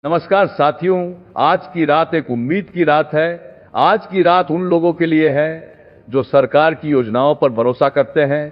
नमस्कार साथियों। आज की रात एक उम्मीद की रात है। आज की रात उन लोगों के लिए है जो सरकार की योजनाओं पर भरोसा करते हैं।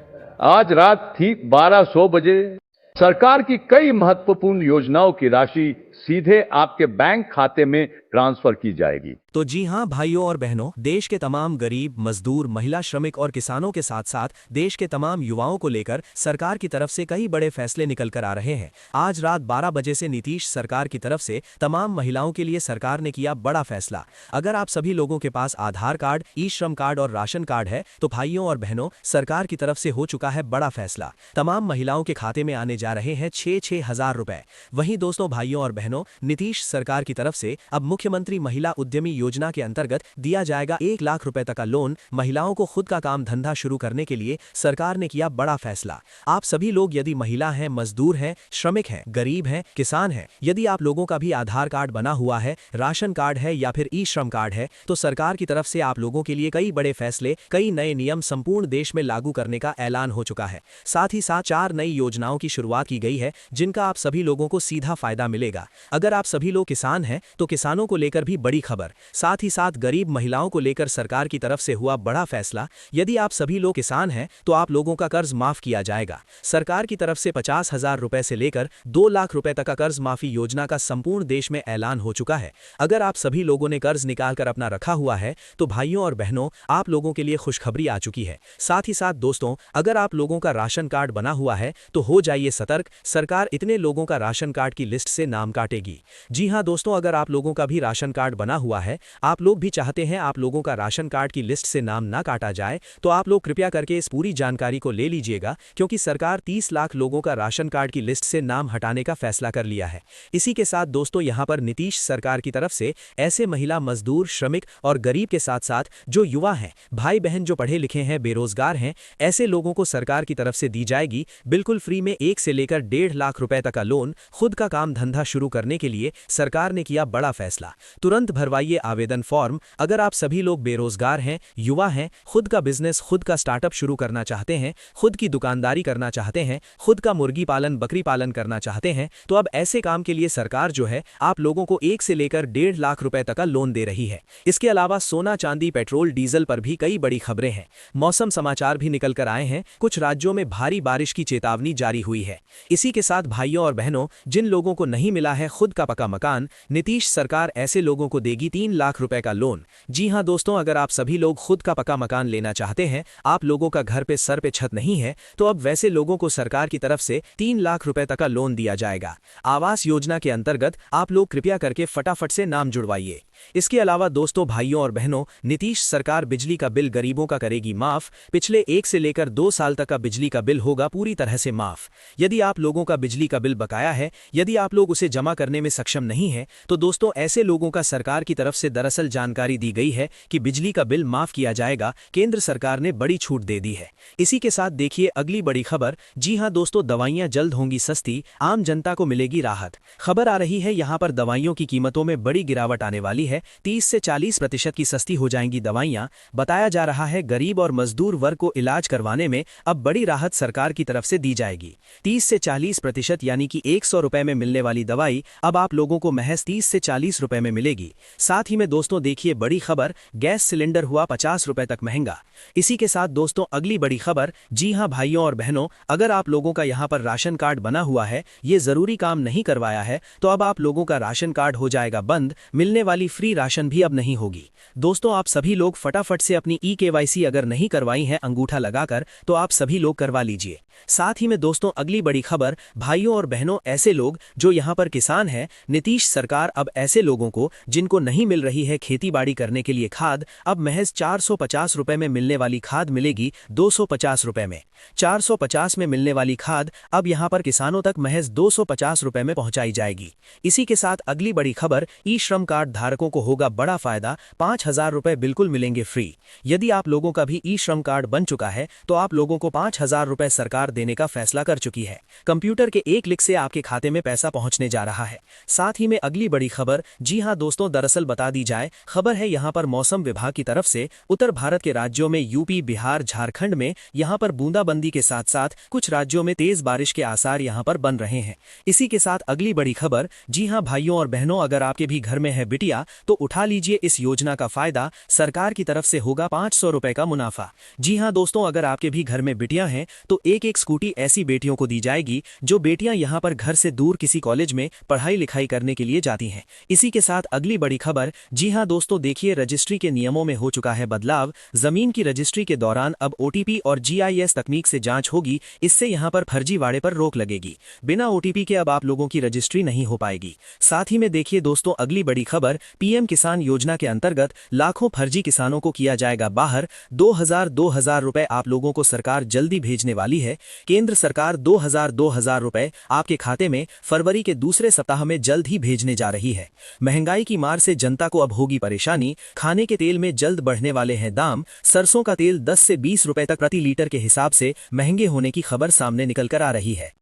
आज रात ठीक 12:00 बजे सरकार की कई महत्वपूर्ण योजनाओं की राशि सीधे आपके बैंक खाते में ट्रांसफर की जाएगी। तो जी हां भाइयों और बहनों, देश के तमाम गरीब, मजदूर, महिला, श्रमिक और किसानों के साथ साथ देश के तमाम युवाओं को लेकर सरकार की तरफ से कई बड़े फैसले निकल कर आ रहे हैं। आज रात 12 बजे से नीतीश सरकार की तरफ से तमाम महिलाओं के लिए सरकार ने किया बड़ा फैसला। अगर आप सभी लोगों के पास आधार कार्ड, ई श्रम कार्ड और राशन कार्ड है तो भाइयों और बहनों, सरकार की तरफ से हो चुका है बड़ा फैसला। तमाम महिलाओं के खाते में आने जा रहे हैं 6-6 हजार रुपए। वहीं दोस्तों, भाइयों और बहनों, नीतीश सरकार की तरफ से अब मुख्यमंत्री महिला उद्यमी योजना के अंतर्गत दिया जाएगा 1 लाख रुपए तक का लोन। महिलाओं को खुद का काम धंधा शुरू करने के लिए सरकार ने किया बड़ा फैसला। आप सभी लोग यदि महिला हैं, मजदूर हैं, श्रमिक हैं, गरीब हैं, किसान हैं, यदि आप लोगों का भी आधार कार्ड बना हुआ है, राशन कार्ड है या फिर ई श्रम कार्ड है, तो सरकार की तरफ से आप लोगों के लिए कई बड़े फैसले, कई नए नियम संपूर्ण देश में लागू करने का ऐलान हो चुका है। साथ ही साथ 4 नई योजनाओं की शुरुआत की गई है जिनका आप सभी लोगों को सीधा फायदा मिलेगा। अगर आप सभी लोग किसान हैं तो किसानों को लेकर भी बड़ी खबर। साथ ही साथ गरीब महिलाओं को लेकर सरकार की तरफ से हुआ बड़ा फैसला। यदि आप सभी लोग किसान हैं तो आप लोगों का कर्ज माफ किया जाएगा। सरकार की तरफ से 50,000 रुपए से लेकर 2 लाख रुपए तक का कर्ज माफी योजना का संपूर्ण देश में ऐलान हो चुका है। अगर आप सभी लोगों ने कर्ज निकालकर अपना रखा हुआ है तो भाइयों और बहनों, आप लोगों के लिए खुशखबरी आ चुकी है। साथ ही साथ दोस्तों, अगर आप लोगों का राशन कार्ड बना हुआ है तो हो जाइए सतर्क, सरकार इतने लोगों का राशन कार्ड की लिस्ट से नाम काटेगी। जी हां दोस्तों, अगर आप लोगों का भी राशन कार्ड बना हुआ है, आप लोग भी चाहते हैं आप लोगों का राशन कार्ड की लिस्ट से नाम ना काटा जाए, तो आप लोग कृपया करके इस पूरी जानकारी को ले लीजिएगा, क्योंकि सरकार 30 लाख लोगों का राशन कार्ड की लिस्ट से नाम हटाने का फैसला कर लिया है। इसी के साथ दोस्तों, यहां पर नीतीश सरकार की तरफ से ऐसे महिला, मजदूर, श्रमिक और गरीब के साथ साथ जो युवा हैं, भाई बहन जो पढ़े लिखे हैं, बेरोजगार हैं, ऐसे लोगों को सरकार की तरफ से दी जाएगी बिल्कुल फ्री में 1 से लेकर 1.5 लाख रुपए तक का लोन। खुद का काम धंधा शुरू करने के लिए सरकार ने किया बड़ा फैसला। तुरंत भरवाइए आवेदन फॉर्म। अगर आप सभी लोग बेरोजगार हैं, युवा हैं, खुद का बिजनेस, खुद का स्टार्टअप शुरू करना चाहते हैं, खुद की दुकानदारी करना चाहते हैं, खुद का मुर्गी पालन, बकरी पालन करना चाहते हैं, तो अब ऐसे काम के लिए सरकार जो है आप लोगों को 1 से लेकर 1.5 लाख रुपए तक का लोन दे रही है। इसके अलावा सोना, चांदी, पेट्रोल, डीजल पर भी कई बड़ी खबरें हैं। मौसम समाचार भी निकल कर आए हैं। कुछ राज्यों में भारी बारिश की चेतावनी जारी हुई है। इसी के साथ भाइयों और बहनों, जिन लोगों को नहीं मिला है खुद का पक्का मकान, नीतीश सरकार ऐसे लोगों को देगी 3 लाख रुपए का लोन। जी हां दोस्तों, अगर आप सभी लोग खुद का पक्का मकान लेना चाहते हैं, आप लोगों का घर पे सर पे छत नहीं है, तो अब वैसे लोगों को सरकार की तरफ से 3 लाख रुपए तक का लोन दिया जाएगा। आवास योजना के अंतर्गत आप लोग कृपया करके फटाफट से नाम जुड़वाइए। इसके अलावा दोस्तों, भाइयों और बहनों, नीतीश सरकार बिजली का बिल गरीबों का करेगी माफ। पिछले 1 से लेकर 2 साल तक का बिजली का बिल होगा पूरी तरह से माफ। यदि आप लोगों का बिजली का बिल बकाया है, यदि आप लोग उसे जमा करने में सक्षम नहीं है, तो दोस्तों ऐसे लोगों का सरकार की तरफ से दरअसल जानकारी दी गई है कि बिजली का बिल माफ किया जाएगा। केंद्र सरकार ने बड़ी छूट दे दी है। इसी के साथ देखिए अगली बड़ी खबर। जी हां दोस्तों, दवाइयां जल्द होंगी सस्ती, आम जनता को मिलेगी राहत। खबर आ रही है यहां पर दवाइयों की कीमतों में बड़ी गिरावट आने वाली है। 30 से 40% की सस्ती हो जाएंगी दवाइयां। बताया जा रहा है गरीब और मजदूर वर्ग को इलाज करवाने में अब बड़ी राहत सरकार की तरफ से दी जाएगी। 30 से 40% यानी कि 100 रुपए में मिलने वाली दवाई अब आप लोगों को महज 30 से 40 रुपए में मिलेगी। साथ ही में दोस्तों देखिए बड़ी खबर, गैस सिलेंडर हुआ 50 रुपए तक महंगा। इसी के साथ दोस्तों अगली बड़ी खबर। जी हां भाइयों और बहनों, अगर आप लोगों का यहां पर राशन कार्ड बना हुआ है, ये जरूरी काम नहीं करवाया है, तो अब आप लोगों का राशन कार्ड हो जाएगा बंद। मिलने वाली फ्री राशन भी अब नहीं होगी। दोस्तों आप सभी लोग फटाफट से अपनी ई-केवाईसी अगर नहीं करवाई है अंगूठा लगाकर, तो आप सभी लोग करवा लीजिए। साथ ही में दोस्तों अगली बड़ी खबर, भाइयों और बहनों, ऐसे लोग जो यहां पर किसान हैं, नीतीश सरकार अब ऐसे लोगों को जिनको नहीं मिल रही है खेती बाड़ी करने के लिए खाद, अब महज 450 रुपए में मिलने वाली खाद मिलेगी 250 रुपए में। 450 में मिलने वाली खाद अब यहां पर किसानों तक महज 250 रुपए में पहुंचाई जाएगी। इसी के साथ अगली बड़ी खबर, ई श्रम कार्ड धारकों को होगा बड़ा फायदा, 5,000 रुपए बिल्कुल मिलेंगे फ्री। यदि आप लोगों का भी ई श्रम कार्ड बन चुका है तो आप लोगों को 5,000 रुपए सरकार देने का फैसला कर चुकी है। कंप्यूटर के एक क्लिक से आपके खाते में पैसा पहुंचने जा रहा रहा है। साथ ही में अगली बड़ी खबर, जी हां दोस्तों, दरअसल बता दी जाए, खबर है यहां पर मौसम विभाग की तरफ से उत्तर भारत के राज्यों में यूपी, बिहार, झारखंड में यहां पर बूंदाबंदी के साथ साथ कुछ राज्यों में तेज बारिश के आसार यहां पर बन रहे हैं। इसी के साथ अगली बड़ी खबर, जी हां भाइयों और बहनों, अगर आपके भी घर में है बिटिया तो उठा लीजिए इस योजना का फायदा, सरकार की तरफ से होगा 500 रुपए का मुनाफा। जी हां दोस्तों, अगर आपके भी घर में बिटियां हैं तो एक एक स्कूटी ऐसी बेटियों को दी जाएगी जो बेटियां यहां पर घर से दूर किसी कॉलेज में पढ़ाई लिखाई करने के लिए जाती हैं। इसी के साथ अगली बड़ी खबर, जी हां दोस्तों, देखिए रजिस्ट्री के नियमों में हो चुका है बदलाव। जमीन की रजिस्ट्री के दौरान अब ओटीपी और जीआईएस तकनीक से जांच होगी। इससे यहां पर फर्जीवाड़े पर रोक लगेगी। बिना ओटीपी के अब आप लोगों की रजिस्ट्री नहीं हो पाएगी। साथ ही में देखिए दोस्तों अगली बड़ी खबर, पीएम किसान योजना के अंतर्गत लाखों फर्जी किसानों को किया जाएगा बाहर। 2000 रुपए आप लोगों को सरकार जल्दी भेजने वाली है। केंद्र सरकार 2000 रुपए आपके खाते में फरवरी के दूसरे सप्ताह में जल्द ही भेजने जा रही है। महंगाई की मार से जनता को अब होगी परेशानी। खाने के तेल में जल्द बढ़ने वाले हैं दाम। सरसों का तेल 10 से 20 रुपए तक प्रति लीटर के हिसाब से महंगे होने की खबर सामने निकल कर आ रही है।